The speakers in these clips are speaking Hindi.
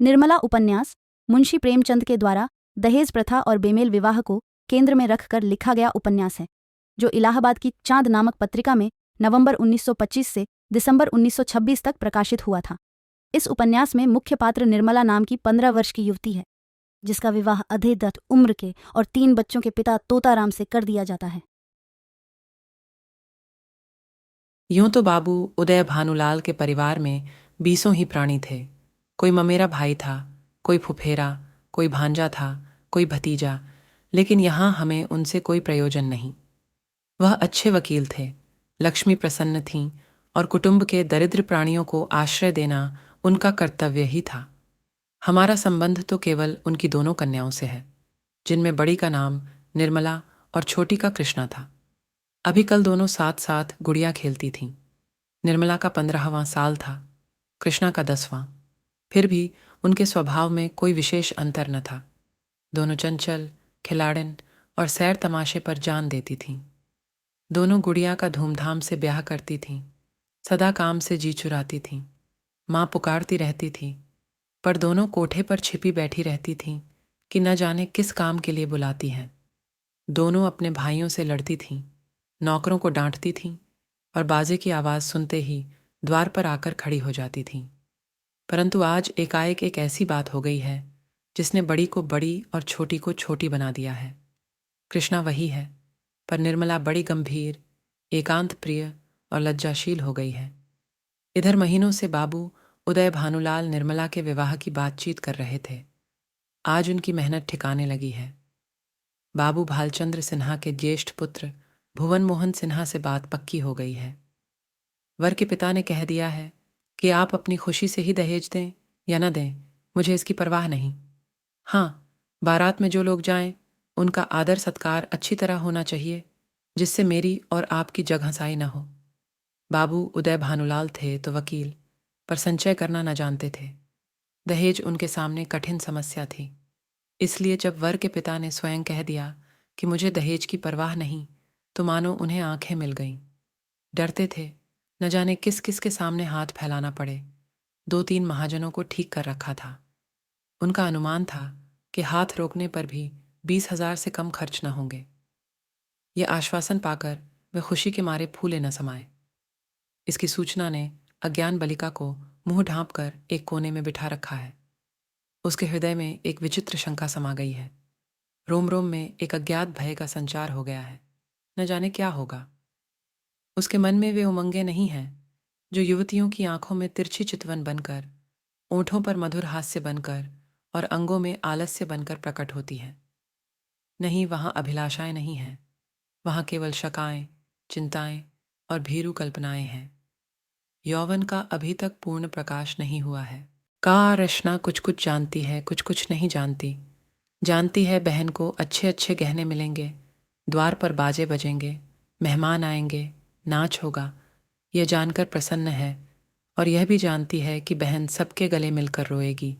निर्मला उपन्यास मुंशी प्रेमचंद के द्वारा दहेज प्रथा और बेमेल विवाह को केंद्र में रखकर लिखा गया उपन्यास है, जो इलाहाबाद की चांद नामक पत्रिका में नवंबर 1925 से दिसंबर 1926 तक प्रकाशित हुआ था। इस उपन्यास में मुख्य पात्र निर्मला नाम की 15 वर्ष की युवती है, जिसका विवाह अधेदत उम्र के और 3 बच्चों के पिता तोताराम से कर दिया जाता है। यूं तो बाबू उदय भानुलाल के परिवार में बीसों ही प्राणी थे। कोई ममेरा भाई था, कोई फुफेरा, कोई भांजा था, कोई भतीजा, लेकिन यहाँ हमें उनसे कोई प्रयोजन नहीं। वह अच्छे वकील थे, लक्ष्मी प्रसन्न थीं और कुटुंब के दरिद्र प्राणियों को आश्रय देना उनका कर्तव्य ही था। हमारा संबंध तो केवल उनकी दोनों कन्याओं से है, जिनमें बड़ी का नाम निर्मला और छोटी का कृष्णा था। अभी कल दोनों साथ साथ गुड़िया खेलती थीं। निर्मला का 15वां साल था, कृष्णा का 10वां। फिर भी उनके स्वभाव में कोई विशेष अंतर न था। दोनों चंचल, खिलाड़िन और सैर तमाशे पर जान देती थीं। दोनों गुड़िया का धूमधाम से ब्याह करती थीं, सदा काम से जी चुराती थीं। माँ पुकारती रहती थी, पर दोनों कोठे पर छिपी बैठी रहती थीं कि न जाने किस काम के लिए बुलाती हैं। दोनों अपने भाइयों से लड़ती थीं, नौकरों को डांटती थीं और बाजे की आवाज़ सुनते ही द्वार पर आकर खड़ी हो जाती थीं। परंतु आज एकाएक एक ऐसी बात हो गई है जिसने बड़ी को बड़ी और छोटी को छोटी बना दिया है। कृष्णा वही है, पर निर्मला बड़ी गंभीर, एकांत प्रिय और लज्जाशील हो गई है। इधर महीनों से बाबू उदय भानुलाल निर्मला के विवाह की बातचीत कर रहे थे। आज उनकी मेहनत ठिकाने लगी है। बाबू भालचंद्र सिन्हा के ज्येष्ठ पुत्र भुवन मोहन सिन्हा से बात पक्की हो गई है। वर के पिता ने कह दिया है कि आप अपनी खुशी से ही दहेज दें या न दें, मुझे इसकी परवाह नहीं। हाँ, बारात में जो लोग जाएं, उनका आदर सत्कार अच्छी तरह होना चाहिए, जिससे मेरी और आपकी जग हंसाई न हो। बाबू उदय भानुलाल थे तो वकील, पर संचय करना न जानते थे। दहेज उनके सामने कठिन समस्या थी। इसलिए जब वर के पिता ने स्वयं कह दिया कि मुझे दहेज की परवाह नहीं, तो मानो उन्हें आंखें मिल गईं। डरते थे, न जाने किस किस के सामने हाथ फैलाना पड़े। 2-3 महाजनों को ठीक कर रखा था। उनका अनुमान था कि हाथ रोकने पर भी 20,000 से कम खर्च न होंगे। ये आश्वासन पाकर वे खुशी के मारे फूले न समाये। इसकी सूचना ने अज्ञान बालिका को मुंह ढांप कर एक कोने में बिठा रखा है। उसके हृदय में एक विचित्र शंका समा गई है। रोम रोम में एक अज्ञात भय का संचार हो गया है। न जाने क्या होगा। उसके मन में वे उमंगें नहीं हैं जो युवतियों की आंखों में तिरछी चितवन बनकर, ओंठों पर मधुर हास्य बनकर और अंगों में आलस्य बनकर प्रकट होती हैं। नहीं, वहाँ अभिलाषाएं नहीं हैं। वहाँ केवल शकाएं, चिंताएं और भीरू कल्पनाएं हैं। यौवन का अभी तक पूर्ण प्रकाश नहीं हुआ है। का रचना कुछ कुछ जानती है, कुछ कुछ नहीं जानती। जानती है बहन को अच्छे अच्छे गहने मिलेंगे, द्वार पर बाजे बजेंगे, मेहमान आएंगे, नाच होगा, यह जानकर प्रसन्न है। और यह भी जानती है कि बहन सबके गले मिलकर रोएगी,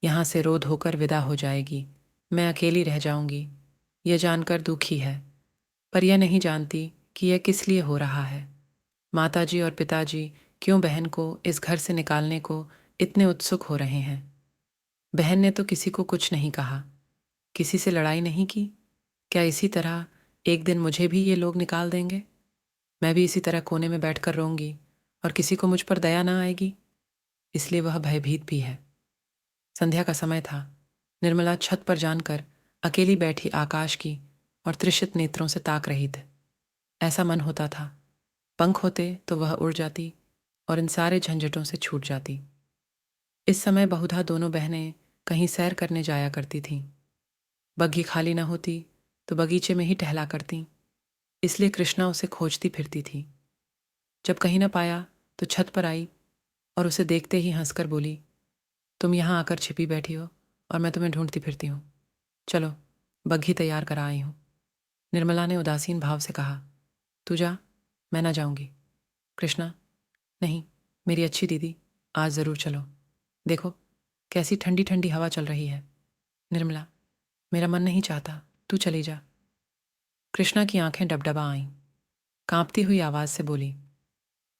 यहाँ से रो धोकर विदा हो जाएगी, मैं अकेली रह जाऊंगी, यह जानकर दुखी है। पर यह नहीं जानती कि यह किस लिए हो रहा है। माताजी और पिताजी क्यों बहन को इस घर से निकालने को इतने उत्सुक हो रहे हैं। बहन ने तो किसी को कुछ नहीं कहा, किसी से लड़ाई नहीं की। क्या इसी तरह एक दिन मुझे भी ये लोग निकाल देंगे? मैं भी इसी तरह कोने में बैठकर रोऊंगी और किसी को मुझ पर दया ना आएगी। इसलिए वह भयभीत भी है। संध्या का समय था। निर्मला छत पर जानकर अकेली बैठी आकाश की और त्रिषित नेत्रों से ताक रही थी। ऐसा मन होता था, पंख होते तो वह उड़ जाती और इन सारे झंझटों से छूट जाती। इस समय बहुधा दोनों बहनें कहीं सैर करने जाया करती थीं। बग्घी खाली न होती तो बगीचे में ही टहला करती, इसलिए कृष्णा उसे खोजती फिरती थी। जब कहीं न पाया तो छत पर आई और उसे देखते ही हंसकर बोली, तुम यहाँ आकर छिपी बैठी हो और मैं तुम्हें ढूंढती फिरती हूँ। चलो, बग्घी तैयार करा आई हूँ। निर्मला ने उदासीन भाव से कहा, तू जा, मैं ना जाऊंगी। कृष्णा, नहीं, मेरी अच्छी दीदी, आज ज़रूर चलो। देखो कैसी ठंडी ठंडी हवा चल रही है। निर्मला, मेरा मन नहीं चाहता, तू चली जा। कृष्णा की आंखें डबडबा आईं। कांपती हुई आवाज़ से बोली,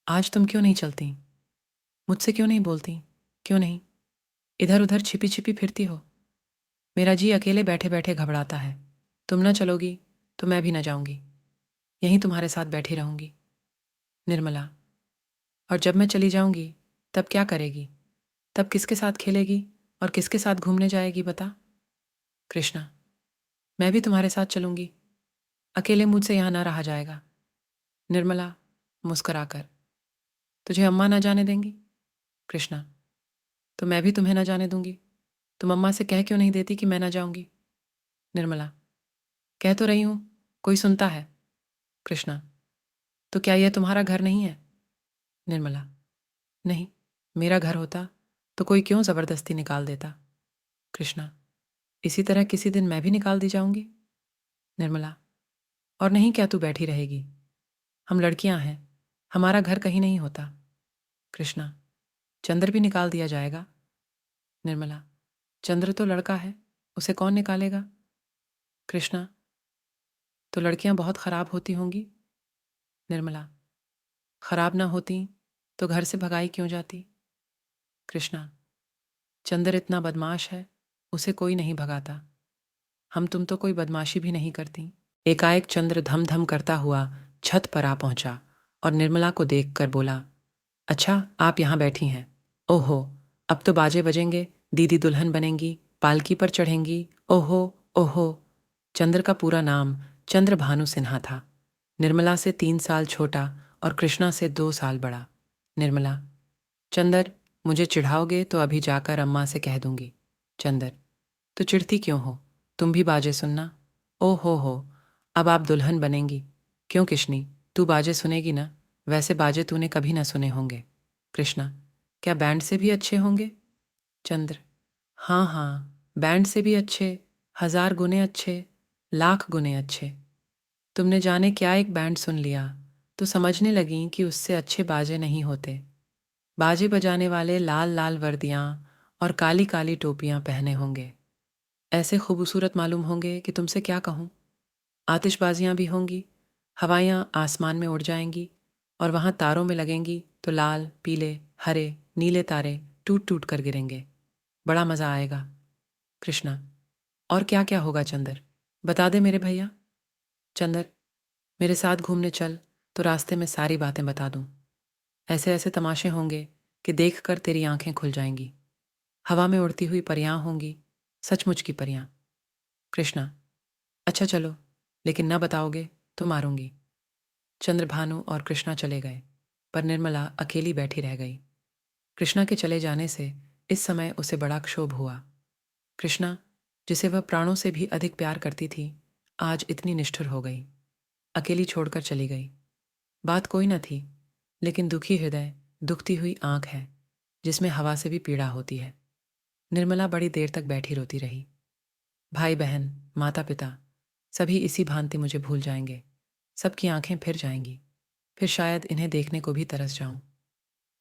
आज तुम क्यों नहीं चलती? मुझसे क्यों नहीं बोलती? क्यों नहीं? इधर उधर छिपी छिपी फिरती हो? मेरा जी अकेले बैठे बैठे घबराता है। तुम न चलोगी तो मैं भी न जाऊंगी, यहीं तुम्हारे साथ बैठी रहूंगी। निर्मला, और जब मैं चली जाऊंगी तब क्या करेगी? तब किसके साथ खेलेगी और किसके साथ घूमने जाएगी बता? कृष्णा, मैं भी तुम्हारे साथ चलूंगी, अकेले मुझसे यहाँ ना रहा जाएगा। निर्मला मुस्कुराकर, तुझे अम्मा ना जाने देंगी? कृष्णा, तो मैं भी तुम्हें ना जाने दूंगी। तुम अम्मा से कह क्यों नहीं देती कि मैं ना जाऊंगी? निर्मला, कह तो रही हूं, कोई सुनता है? कृष्णा, तो क्या यह तुम्हारा घर नहीं है? निर्मला, नहीं, मेरा घर होता तो कोई क्यों जबरदस्ती निकाल देता? कृष्णा, इसी तरह किसी दिन मैं भी निकाल दी जाऊंगी। निर्मला, और नहीं क्या तू बैठी रहेगी? हम लड़कियां हैं, हमारा घर कहीं नहीं होता। कृष्णा, चंद्र भी निकाल दिया जाएगा। निर्मला, चंद्र तो लड़का है, उसे कौन निकालेगा? कृष्णा, तो लड़कियां बहुत खराब होती होंगी। निर्मला, खराब ना होती तो घर से भगाई क्यों जाती? कृष्णा, चंद्र इतना बदमाश है, उसे कोई नहीं भगाता। हम तुम तो कोई बदमाशी भी नहीं करती। एकाएक चंद्र धम धम करता हुआ छत पर आ पहुंचा और निर्मला को देखकर बोला, अच्छा आप यहाँ बैठी हैं? ओहो, अब तो बाजे बजेंगे, दीदी दुल्हन बनेंगी, पालकी पर चढ़ेंगी। ओहो ओहो। चंद्र का पूरा नाम चंद्र भानु सिन्हा था। निर्मला से 3 साल छोटा और कृष्णा से 2 साल बड़ा। निर्मला, चंदर, मुझे चिढ़ाओगे तो अभी जाकर अम्मा से कह दूंगी। चंदर, तो चिढ़ती क्यों हो? तुम भी बाजे सुनना। ओ हो, अब आप दुल्हन बनेंगी। क्यों किशनी, तू बाजे सुनेगी ना? वैसे बाजे तूने कभी ना सुने होंगे। कृष्णा, क्या बैंड से भी अच्छे होंगे? चंद्र, हाँ हाँ, बैंड से भी अच्छे, 1000 गुने अच्छे, लाख गुने अच्छे। तुमने जाने क्या एक बैंड सुन लिया तो समझने लगी कि उससे अच्छे बाजे नहीं होते। बाजे बजाने वाले लाल लाल वर्दियां और काली काली टोपियां पहने होंगे, ऐसे खूबसूरत मालूम होंगे कि तुमसे क्या कहूँ। आतिशबाजियां भी होंगी, हवाइयाँ आसमान में उड़ जाएंगी और वहाँ तारों में लगेंगी तो लाल पीले हरे नीले तारे टूट टूट कर गिरेंगे। बड़ा मज़ा आएगा। कृष्णा, और क्या क्या होगा चंदर, बता दे मेरे भैया। चंदर, मेरे साथ घूमने चल तो रास्ते में सारी बातें बता दूं। ऐसे ऐसे तमाशे होंगे कि देख कर तेरी आंखें खुल जाएंगी। हवा में उड़ती हुई परियां होंगी, सचमुच की परियां। कृष्णा, अच्छा चलो, लेकिन न बताओगे तो मारूंगी। चंद्रभानु और कृष्णा चले गए, पर निर्मला अकेली बैठी रह गई। कृष्णा के चले जाने से इस समय उसे बड़ा क्षोभ हुआ। कृष्णा, जिसे वह प्राणों से भी अधिक प्यार करती थी, आज इतनी निष्ठुर हो गई, अकेली छोड़कर चली गई। बात कोई न थी, लेकिन दुखी हृदय, दुखती हुई आंख है, जिसमें हवा से भी पीड़ा होती है। निर्मला बड़ी देर तक बैठी रोती रही। भाई बहन, माता पिता, सभी इसी भांति मुझे भूल जाएंगे। सबकी आंखें फिर जाएंगी, फिर शायद इन्हें देखने को भी तरस जाऊं।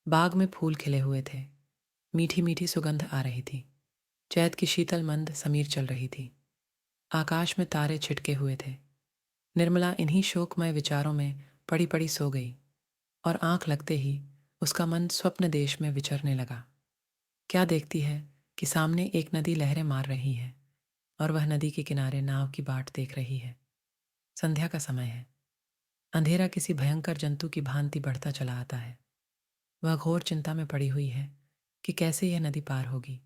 बाग में फूल खिले हुए थे, मीठी मीठी सुगंध आ रही थी। चैत की शीतल मंद समीर चल रही थी। आकाश में तारे छिटके हुए थे। निर्मला इन्हीं शोकमय विचारों में पड़ी पड़ी सो गई और आंख लगते ही उसका मन स्वप्न देश में विचरने लगा। क्या देखती है कि सामने एक नदी लहरें मार रही है और वह नदी के किनारे नाव की बाट देख रही है। संध्या का समय है। अंधेरा किसी भयंकर जंतु की भांति बढ़ता चला आता है। वह घोर चिंता में पड़ी हुई है कि कैसे यह नदी पार होगी,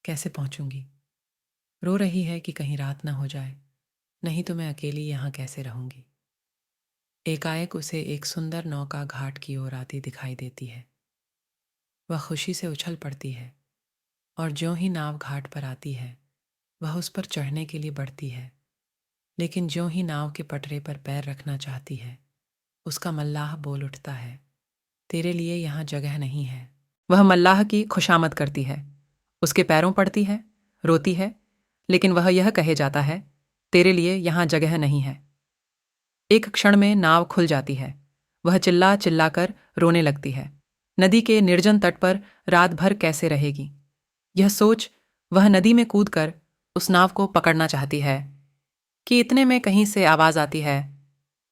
कैसे पहुंचूंगी। रो रही है कि कहीं रात न हो जाए, नहीं तो मैं अकेली यहाँ कैसे रहूंगी। एकाएक उसे एक सुंदर नौका घाट की ओर आती दिखाई देती है। वह खुशी से उछल पड़ती है और ज्यों ही नाव घाट पर आती है, वह उस पर चढ़ने के लिए बढ़ती है, लेकिन ज्यों ही नाव के पटरे पर पैर रखना चाहती है, उसका मल्लाह बोल उठता है, तेरे लिए यहाँ जगह नहीं है। वह मल्लाह की खुशामद करती है, उसके पैरों पड़ती है, रोती है, लेकिन वह यह कहे जाता है, तेरे लिए यहाँ जगह नहीं है। एक क्षण में नाव खुल जाती है। वह चिल्ला चिल्ला कर रोने लगती है। नदी के निर्जन तट पर रात भर कैसे रहेगी, यह सोच वह नदी में कूदकर उस नाव को पकड़ना चाहती है कि इतने में कहीं से आवाज आती है,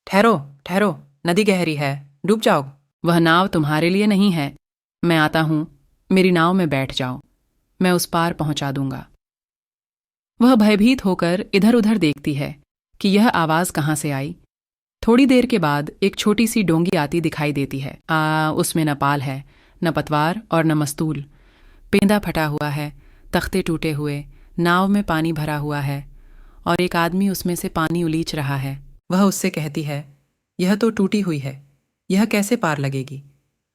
ठहरो ठहरो, नदी गहरी है, डूब जाओ। वह नाव तुम्हारे लिए नहीं है, मैं आता हूं, मेरी नाव में बैठ जाओ। मैं उस पार पहुंचा दूंगा। वह भयभीत होकर इधर उधर देखती है कि यह आवाज कहाँ से आई। थोड़ी देर के बाद एक छोटी सी डोंगी आती दिखाई देती है। उसमें न पाल है, न पतवार और न मस्तूल। पेंदा फटा हुआ है, तख्ते टूटे हुए, नाव में पानी भरा हुआ है और एक आदमी उसमें से पानी उलीच रहा है। वह उससे कहती है, यह तो टूटी हुई है, यह कैसे पार लगेगी?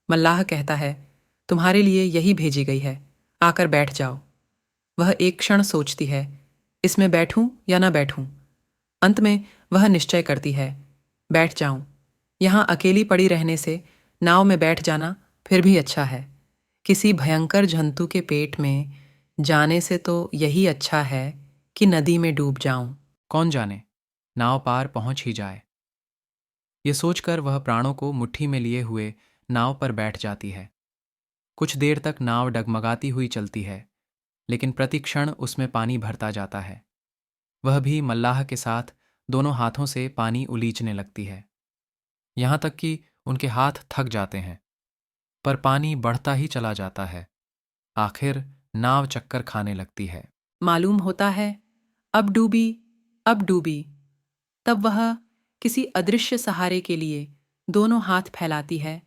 मल्लाह कहता है, तुम्हारे लिए यही भेजी गई है, आकर बैठ जाओ। वह एक क्षण सोचती है, इसमें बैठूं या ना बैठूं। अंत में वह निश्चय करती है, बैठ जाऊं। यहाँ अकेली पड़ी रहने से नाव में बैठ जाना फिर भी अच्छा है। किसी भयंकर जंतु के पेट में जाने से तो यही अच्छा है कि नदी में डूब जाऊं। कौन जाने, नाव पार पहुंच ही जाए। ये सोचकर वह प्राणों को मुट्ठी में लिए हुए नाव पर बैठ जाती है। कुछ देर तक नाव डगमगाती हुई चलती है, लेकिन प्रतिक्षण उसमें पानी भरता जाता है। वह भी मल्लाह के साथ दोनों हाथों से पानी उलीचने लगती है, यहाँ तक कि उनके हाथ थक जाते हैं। पर पानी बढ़ता ही चला जाता है। आखिर नाव चक्कर खाने लगती है। मालूम होता है अब डूबी, अब डूबी। तब वह किसी अदृश्य सहारे के लिए दोनों हाथ फैलाती है।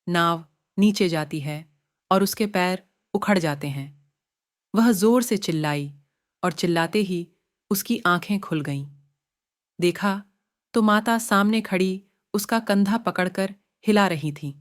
नाव नीचे जाती है और उसके पैर उखड़ जाते हैं। वह जोर से चिल्लाई और चिल्लाते ही उसकी आंखें खुल गईं। देखा तो माता सामने खड़ी उसका कंधा पकड़कर हिला रही थी।